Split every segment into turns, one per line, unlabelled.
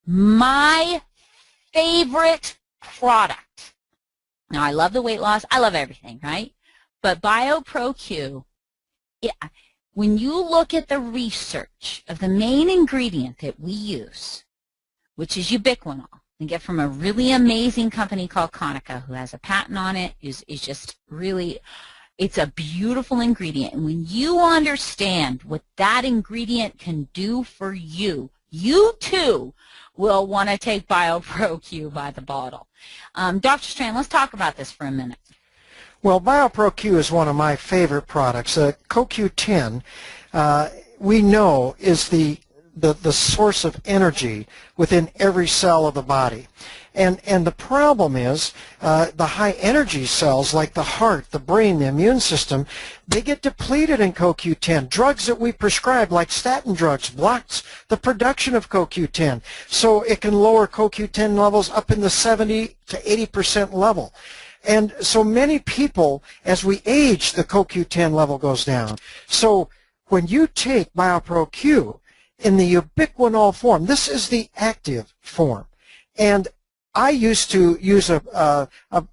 My favorite product. Now, I love the weight loss. I love everything, right? But BioPro Q, when you look at the research of the main ingredient that we use, which is ubiquinol, we get from a really amazing company called Konica, who has a patent on it, is just really, it's a beautiful ingredient. And when you understand what that ingredient can do for you, you too will want to take BioPro Q by the bottle. Dr. Strand, let's talk about this for a minute.
Well, BioPro Q is one of my favorite products. CoQ10, we know, is the source of energy within every cell of the body. And the problem is the high energy cells like the heart, the brain, the immune system, they get depleted in CoQ10. Drugs that we prescribe, like statin drugs, blocks the production of CoQ10. So it can lower CoQ10 levels up in the 70 to 80% level. And so many people, as we age, the CoQ10 level goes down. So when you take BioPro Q in the ubiquinol form, this is the active form. And I used to use a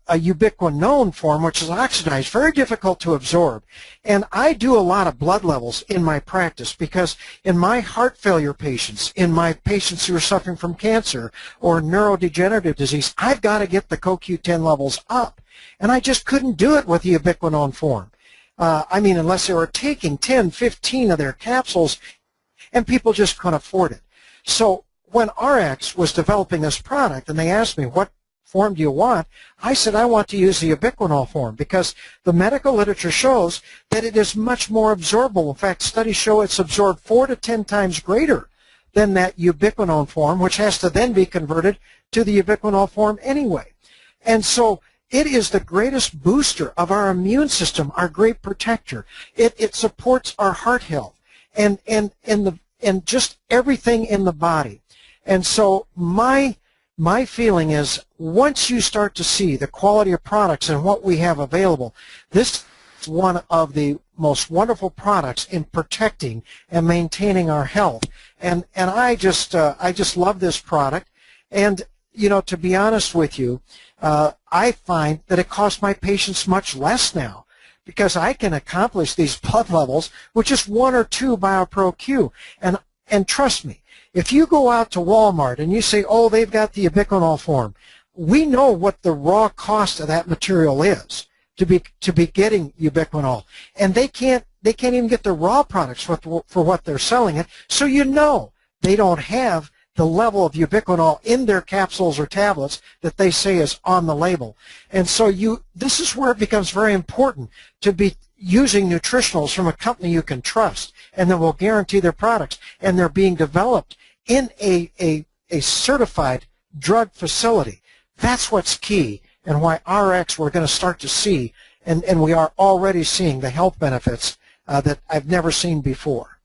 ubiquinone form, which is oxidized, very difficult to absorb. And I do a lot of blood levels in my practice because in my heart failure patients, in my patients who are suffering from cancer or neurodegenerative disease, I've got to get the CoQ10 levels up. And I just couldn't do it with the ubiquinone form. I mean, unless they were taking 10, 15 of their capsules, and people just couldn't afford it. So when ARIIX was developing this product and they asked me, what form do you want? I said, I want to use the ubiquinol form because the medical literature shows that it is much more absorbable. In fact, studies show it's absorbed 4 to 10 times greater than that ubiquinone form, which has to then be converted to the ubiquinol form anyway. And so it is the greatest booster of our immune system, our great protector. It supports our heart health and just everything in the body. And so my feeling is once you start to see the quality of products and what we have available, this is one of the most wonderful products in protecting and maintaining our health. And I just love this product. And you know, to be honest with you, I find that it costs my patients much less now because I can accomplish these blood levels with just 1 or 2 BioPro Q. And trust me, if you go out to Walmart and you say, oh, they've got the ubiquinol form, we know what the raw cost of that material is to be getting ubiquinol. And they can't even get the raw products for what they're selling it. So you know they don't have the level of ubiquinol in their capsules or tablets that they say is on the label. And so this is where it becomes very important to be using nutritionals from a company you can trust and that will guarantee their products. And they're being developed in a certified drug facility. That's what's key and why ARIIX we're going to start to see, and we are already seeing the health benefits that I've never seen before.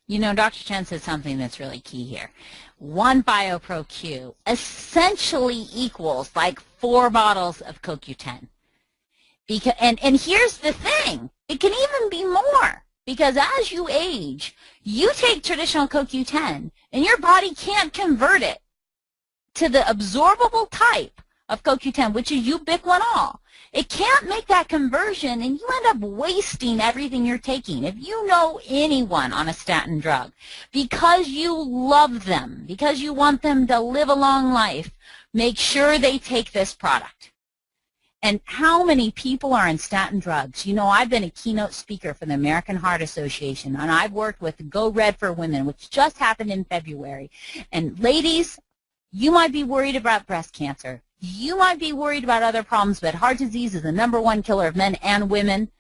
You know, Dr. Chen said something that's really key here. 1 BioPro Q essentially equals like 4 bottles of CoQ10. And here's the thing, it can even be more because as you age, you take traditional CoQ10 and your body can't convert it to the absorbable type of CoQ10, which is ubiquinol. It can't make that conversion, and you end up wasting everything you're taking. If you know anyone on a statin drug, because you love them, because you want them to live a long life, make sure they take this product. And how many people are on statin drugs? You know, I've been a keynote speaker for the American Heart Association, and I've worked with Go Red for Women, which just happened in February. And ladies, you might be worried about breast cancer. You might be worried about other problems, but heart disease is the #1 killer of men and women.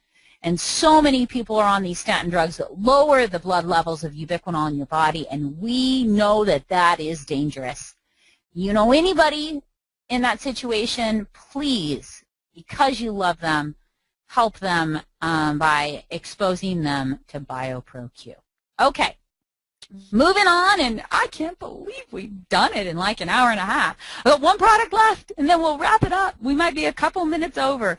And so many people are on these statin drugs that lower the blood levels of ubiquinol in your body, and we know that that is dangerous. You know anybody in that situation, please, because you love them, help them by exposing them to BioPro Q. Okay. Moving on, and I can't believe we've done it in like an hour and a half. I've got 1 product left, and then we'll wrap it up. We might be a couple minutes over.